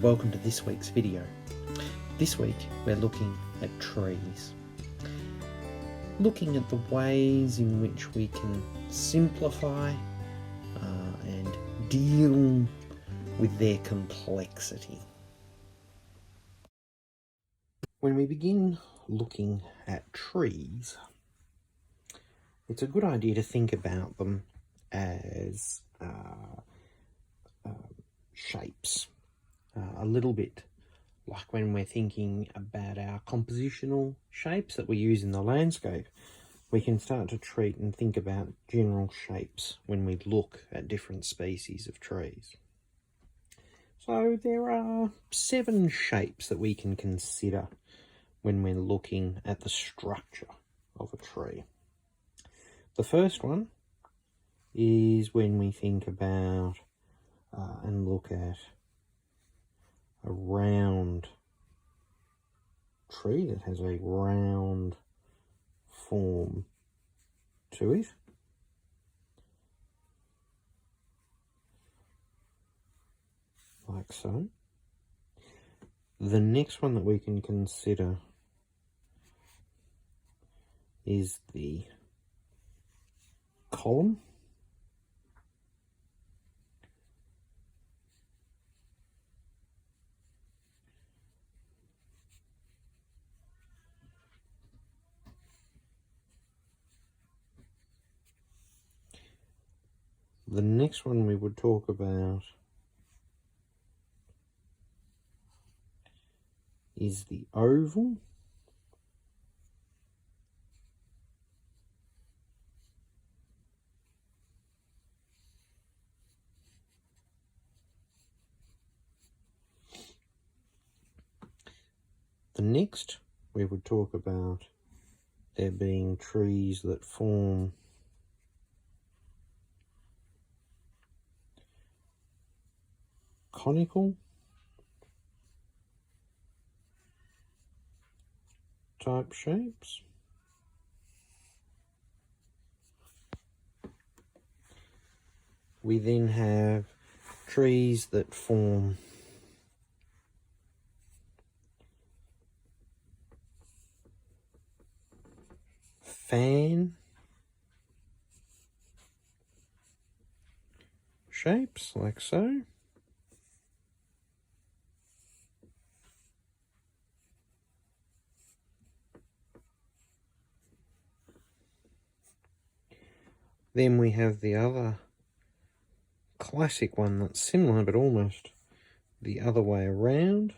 welcome to this week's video. This week we're looking at trees. Looking at the ways in which we can simplify and deal with their complexity. When we begin looking at trees, it's a good idea to think about them as shapes. A little bit like when we're thinking about our compositional shapes that we use in the landscape, we can start to treat and think about general shapes when we look at different species of trees. So there are 7 shapes that we can consider when we're looking at the structure of a tree. The first one is when we think about and look at a round tree that has a round form to it. Like so. The next one that we can consider is the column. The next one we would talk about is the oval. The next we would talk about there being trees that form conical type shapes. We then have trees that form fan shapes, like so. Then we have the other classic one that's similar but almost the other way around,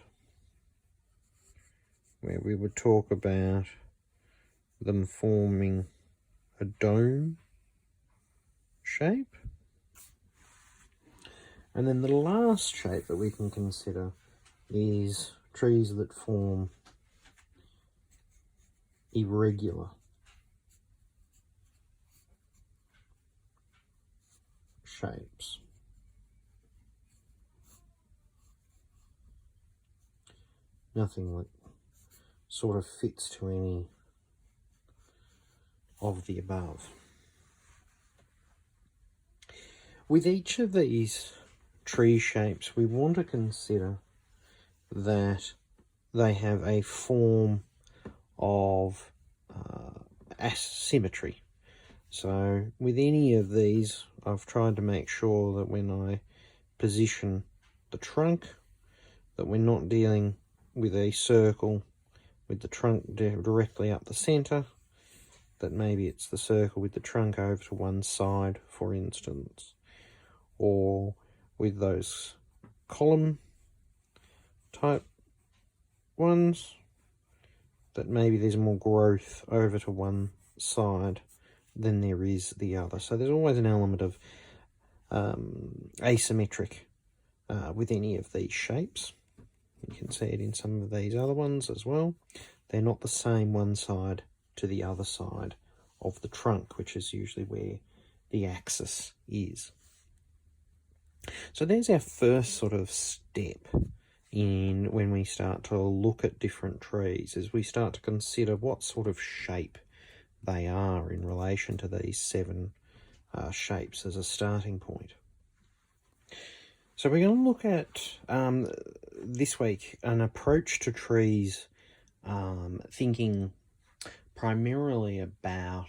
where we would talk about them forming a dome shape. And then the last shape that we can consider is trees that form irregular shapes. Nothing that sort of fits to any of the above. With each of these tree shapes, we want to consider that they have a form of asymmetry. So with any of these, I've tried to make sure that when I position the trunk, that we're not dealing with a circle with the trunk directly up the centre, that maybe it's the circle with the trunk over to one side, for instance. Or with those column type ones, that maybe there's more growth over to one side than there is the other. So there's always an element of asymmetric with any of these shapes. You can see it in some of these other ones as well. They're not the same one side to the other side of the trunk, which is usually where the axis is. So there's our first sort of step in when we start to look at different trees, as we start to consider what sort of shape they are in relation to these 7 shapes as a starting point. So we're going to look at this week an approach to trees, thinking primarily about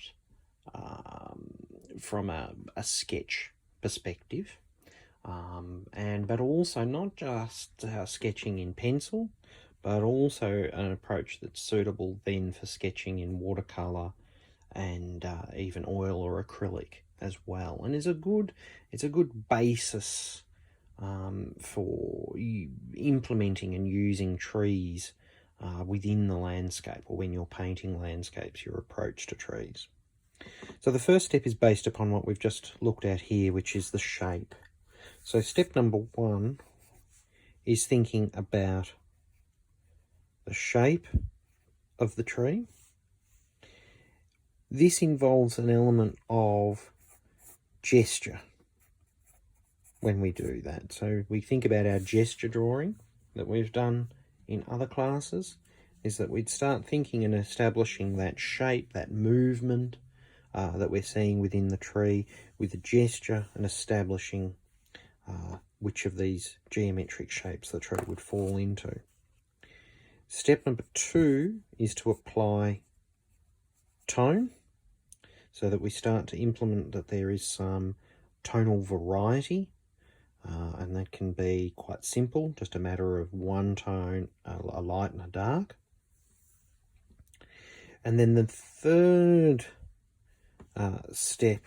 from a sketch perspective, but also not just sketching in pencil, but also an approach that's suitable then for sketching in watercolour and even oil or acrylic as well, and it's a good basis for implementing and using trees within the landscape, or when you're painting landscapes, your approach to trees. So the first step is based upon what we've just looked at here, which is the shape. So step number one is thinking about the shape of the tree. This involves an element of gesture when we do that. So we think about our gesture drawing that we've done in other classes, is that we'd start thinking and establishing that shape, that movement that we're seeing within the tree with the gesture, and establishing which of these geometric shapes the tree would fall into. Step number two is to apply tone, so that we start to implement that there is some tonal variety, and that can be quite simple, just a matter of one tone, a light and a dark. And then the third step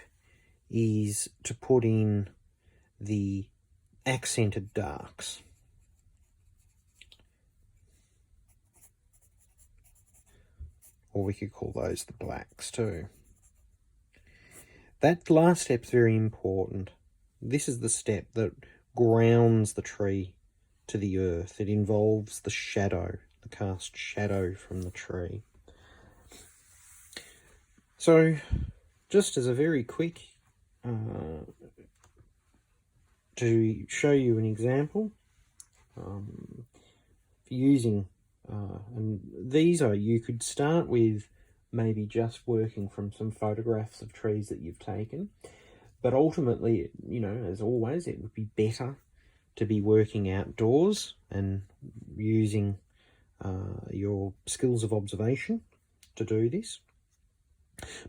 is to put in the accented darks. Or we could call those the blacks too. That last step is very important. This is the step that grounds the tree to the earth. It involves the shadow, the cast shadow from the tree. So, just as a very quick, to show you an example, using, and these are, you could start with maybe just working from some photographs of trees that you've taken, but ultimately, you know, as always, it would be better to be working outdoors and using your skills of observation to do this.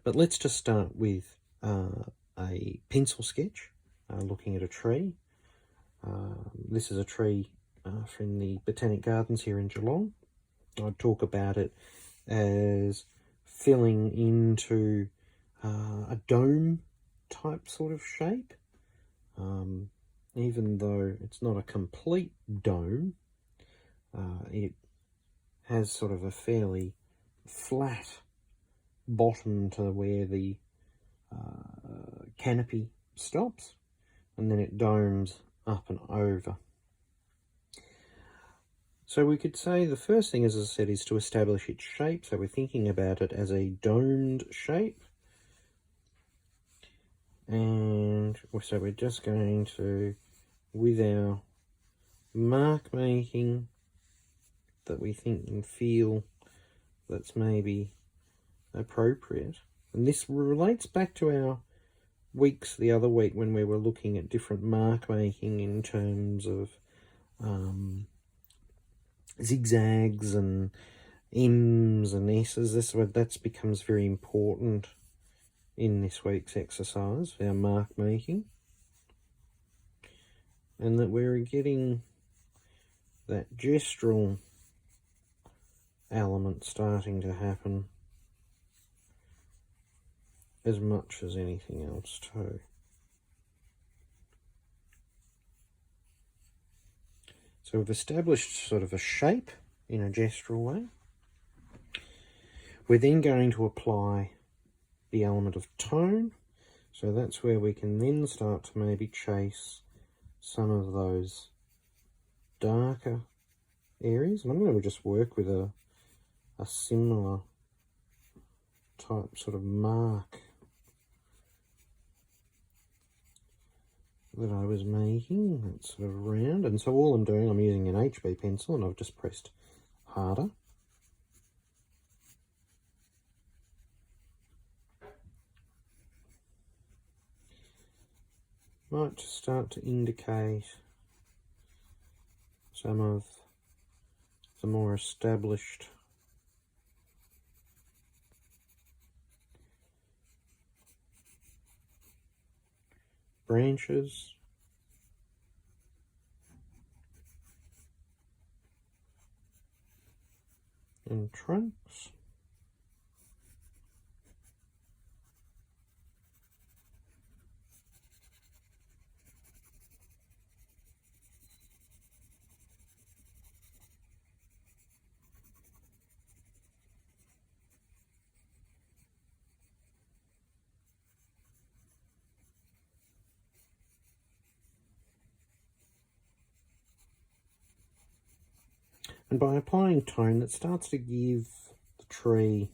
But let's just start with a pencil sketch, looking at a tree. This is a tree from the Botanic Gardens here in Geelong. I'd talk about it as filling into a dome type sort of shape. Even though it's not a complete dome, it has sort of a fairly flat bottom to where the canopy stops, and then it domes up and over. So we could say the first thing, as I said, is to establish its shape. So we're thinking about it as a domed shape. And so we're just going to, with our mark making that we think and feel that's maybe appropriate. And this relates back to our weeks the other week when we were looking at different mark making in terms of zigzags and M's and S's. That becomes very important in this week's exercise, our mark making, and that we're getting that gestural element starting to happen as much as anything else too. So we've established sort of a shape in a gestural way. We're then going to apply the element of tone. So that's where we can then start to maybe chase some of those darker areas. And I'm going to just work with a similar type sort of mark that I was making, that sort of round. And so all I'm doing, I'm using an HB pencil, and I've just pressed harder. Might just start to indicate some of the more established branches and trunks. And by applying tone, it starts to give the tree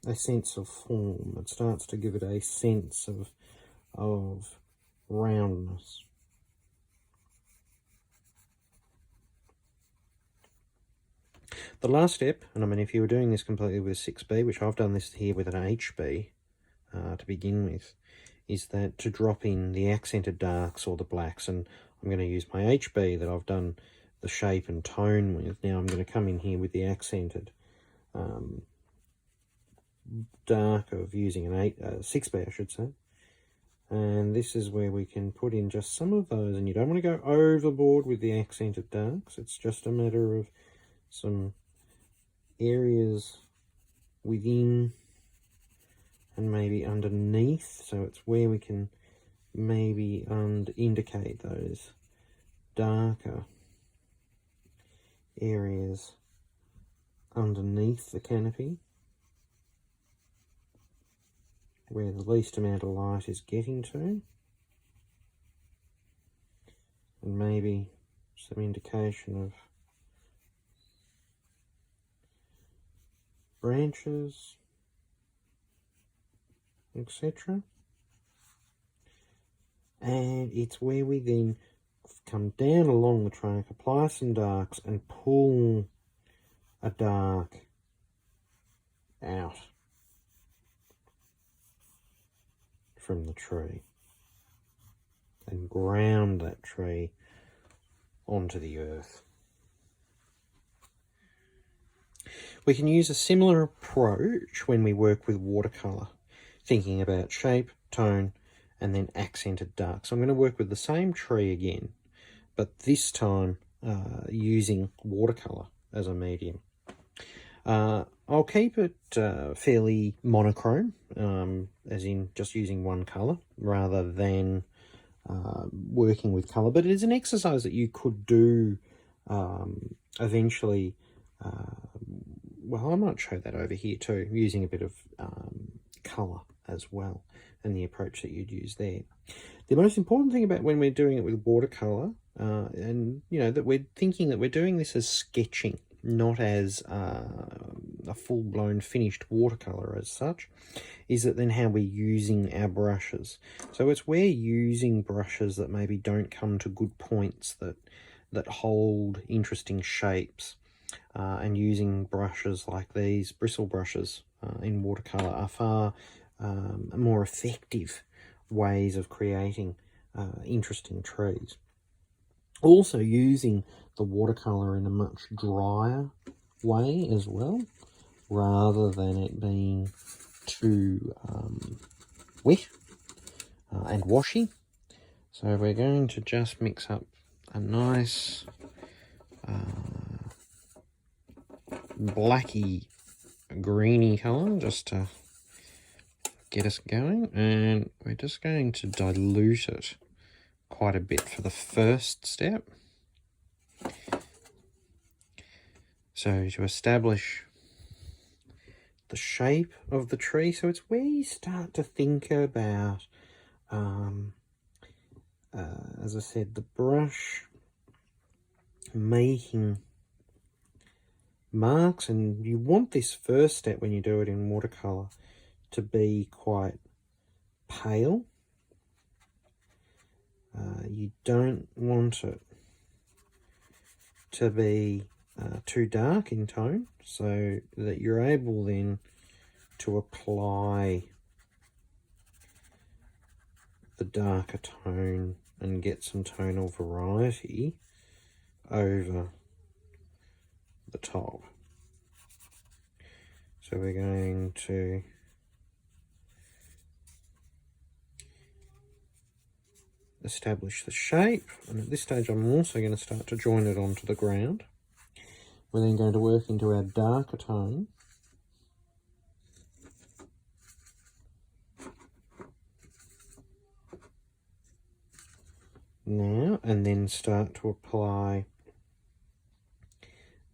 a sense of form. It starts to give it a sense of roundness. The last step, and I mean if you were doing this completely with 6B, which I've done this here with an HB to begin with, is that to drop in the accented darks or the blacks, and I'm going to use my HB that I've done the shape and tone with. Now I'm going to come in here with the accented dark of using an 6B, I should say. And this is where we can put in just some of those, and you don't want to go overboard with the accented darks. It's just a matter of some areas within and maybe underneath, so it's where we can maybe indicate those darker areas underneath the canopy where the least amount of light is getting to, and maybe some indication of branches, etc. And it's where we then come down along the trunk, apply some darks, and pull a dark out from the tree and ground that tree onto the earth. We can use a similar approach when we work with watercolour, thinking about shape, tone, and then accented dark. So I'm going to work with the same tree again, but this time using watercolour as a medium. I'll keep it fairly monochrome, as in just using one colour rather than working with colour, but it is an exercise that you could do eventually. Well, I might show that over here too, using a bit of colour as well, and the approach that you'd use there. The most important thing about when we're doing it with watercolour, and you know, that we're thinking that we're doing this as sketching, not as a full-blown finished watercolour as such, is that then how we're using our brushes. So it's we're using brushes that maybe don't come to good points, that hold interesting shapes, and using brushes like these bristle brushes in watercolour are far more effective ways of creating interesting trees. Also using the watercolour in a much drier way as well, rather than it being too wet and washy. So we're going to just mix up a nice blacky greeny colour just to get us going, and we're just going to dilute it quite a bit for the first step. So to establish the shape of the tree, so it's where you start to think about, as I said, the brush making marks, and you want this first step when you do it in watercolour to be quite pale. You don't want it to be too dark in tone, so that you're able then to apply the darker tone and get some tonal variety over the top. So we're going to establish the shape, and at this stage I'm also going to start to join it onto the ground. We're then going to work into our darker tone. Now, and then start to apply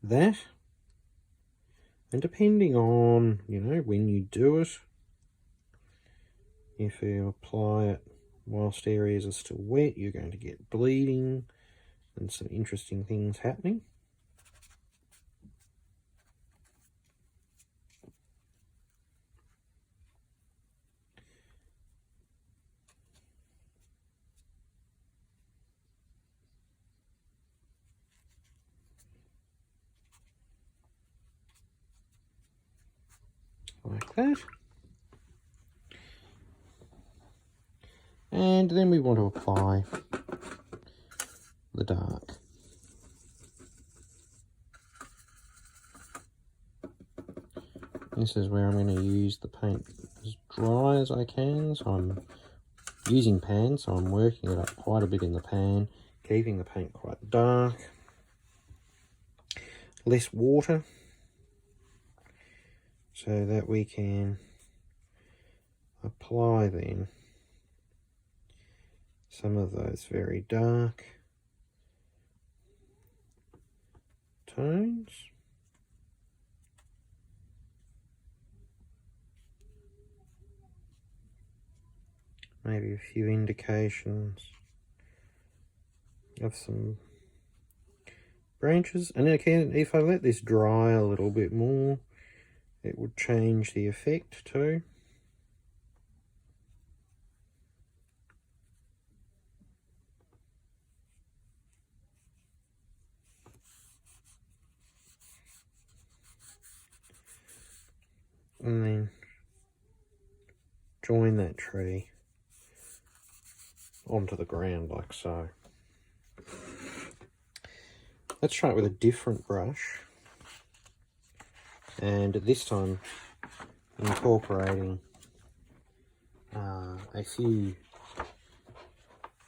that. And depending on, you know, when you do it, if you apply it whilst areas are still wet, you're going to get bleeding and some interesting things happening. Like that. And then we want to apply the dark. This is where I'm going to use the paint as dry as I can. So I'm using pan, so I'm working it up quite a bit in the pan, keeping the paint quite dark. Less water, so that we can apply then some of those very dark tones. Maybe a few indications of some branches. And again, if I let this dry a little bit more, it would change the effect too. And then join that tree onto the ground like so. Let's try it with a different brush, and this time incorporating a few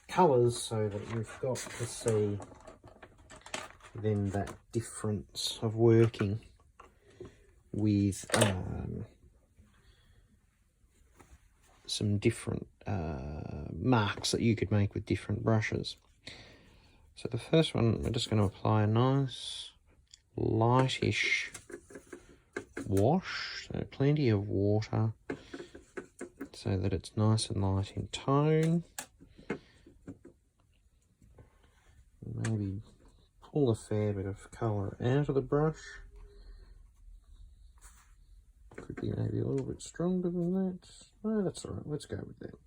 colours so that you've got to see then that difference of working with some different marks that you could make with different brushes. So the first one, we're just going to apply a nice lightish wash, so plenty of water so that it's nice and light in tone. Maybe pull a fair bit of colour out of the brush. Could be maybe a little bit stronger than that. No, that's alright, let's go with that.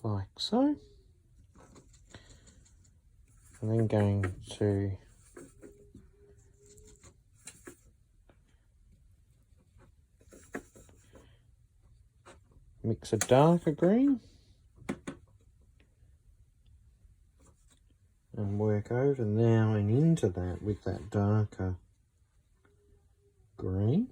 Like so. And then going to mix a darker green and work over now and into that with that darker green.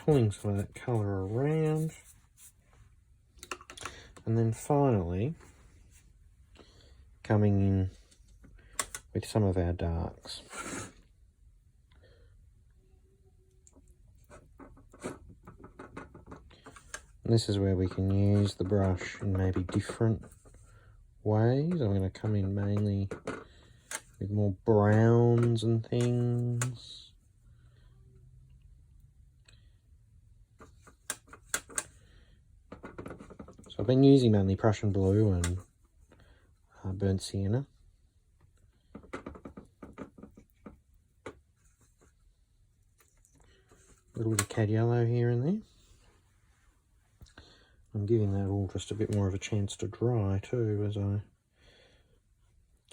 pulling some of that colour around. And then finally, coming in with some of our darks. And this is where we can use the brush in maybe different ways. I'm going to come in mainly with more browns and things. So I've been using mainly Prussian blue and burnt sienna. A little bit of cad yellow here and there. I'm giving that all just a bit more of a chance to dry too as I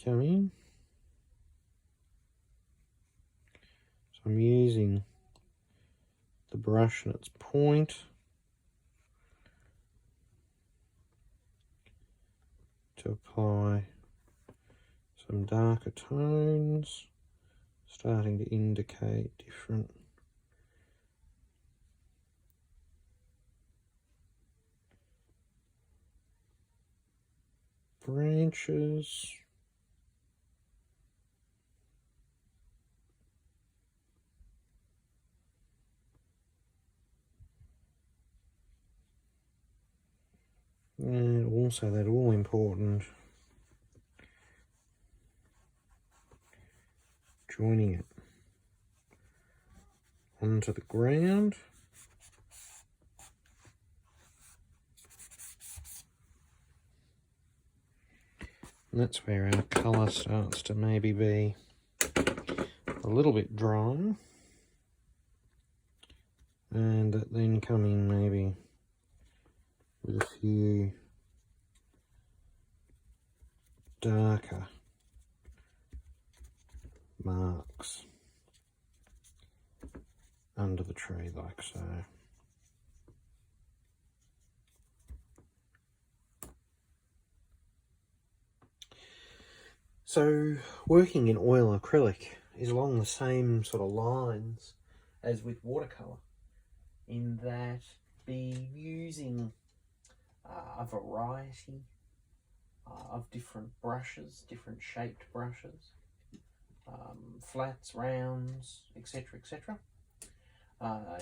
come in. So I'm using the brush and its point to apply some darker tones, starting to indicate different branches. And also that all important joining it onto the ground. And that's where our colour starts to maybe be a little bit dry. And then come in maybe with a few darker marks under the tree like so. So working in oil acrylic is along the same sort of lines as with watercolour, in that be using a variety of different brushes, different shaped brushes, flats, rounds, etc, etc.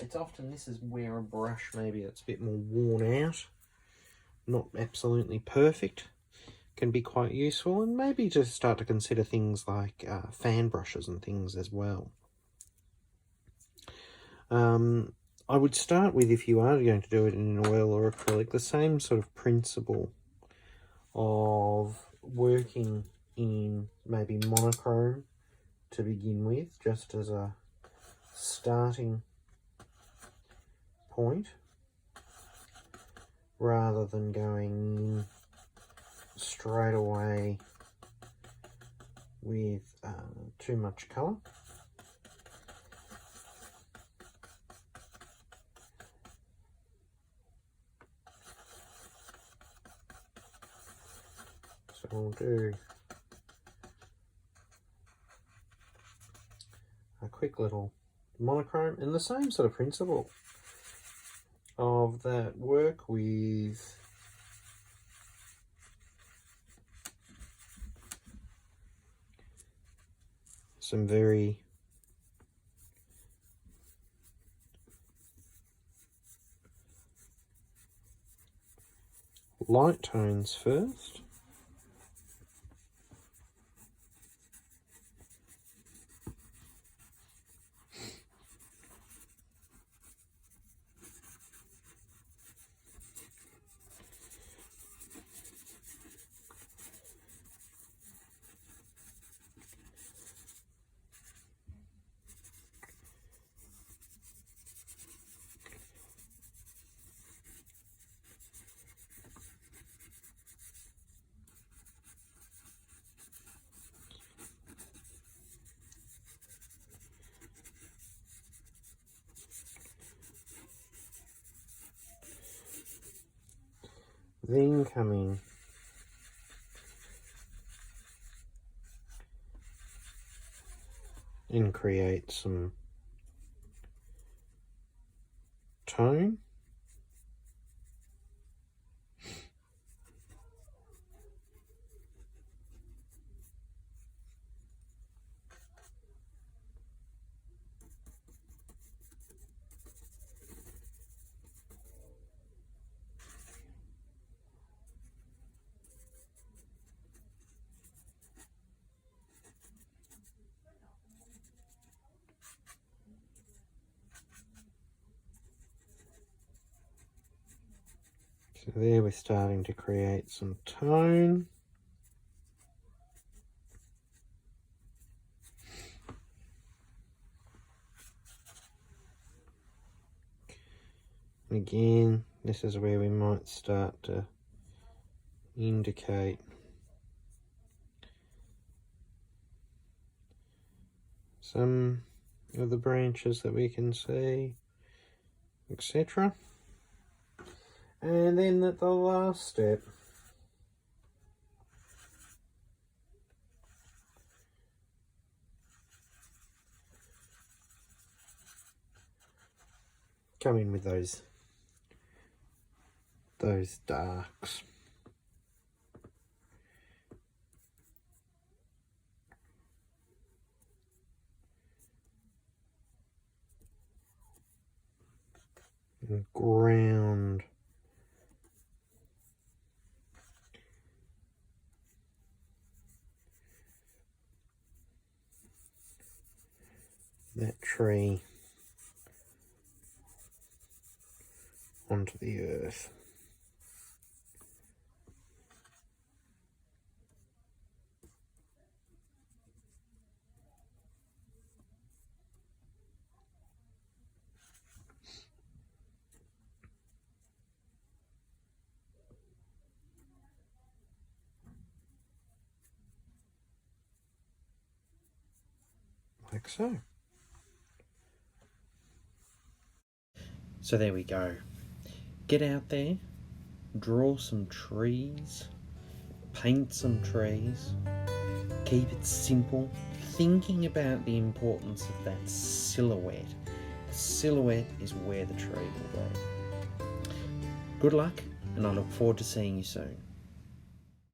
It's often, this is where a brush maybe that's a bit more worn out, not absolutely perfect, can be quite useful, and maybe just start to consider things like fan brushes and things as well. I would start with, if you are going to do it in oil or acrylic, the same sort of principle of working in maybe monochrome to begin with, just as a starting point, rather than going in straight away with too much colour. So we'll do a quick little monochrome, and the same sort of principle of that, work with some very light tones first. Then come in and create some tone. So there we're starting to create some tone. Again, this is where we might start to indicate some of the branches that we can see, etc. And then at the last step, come in with those darks. And ground that tree onto the earth. Like so. So there we go. Get out there, draw some trees, paint some trees, keep it simple, thinking about the importance of that silhouette. The silhouette is where the tree will go. Good luck, and I look forward to seeing you soon.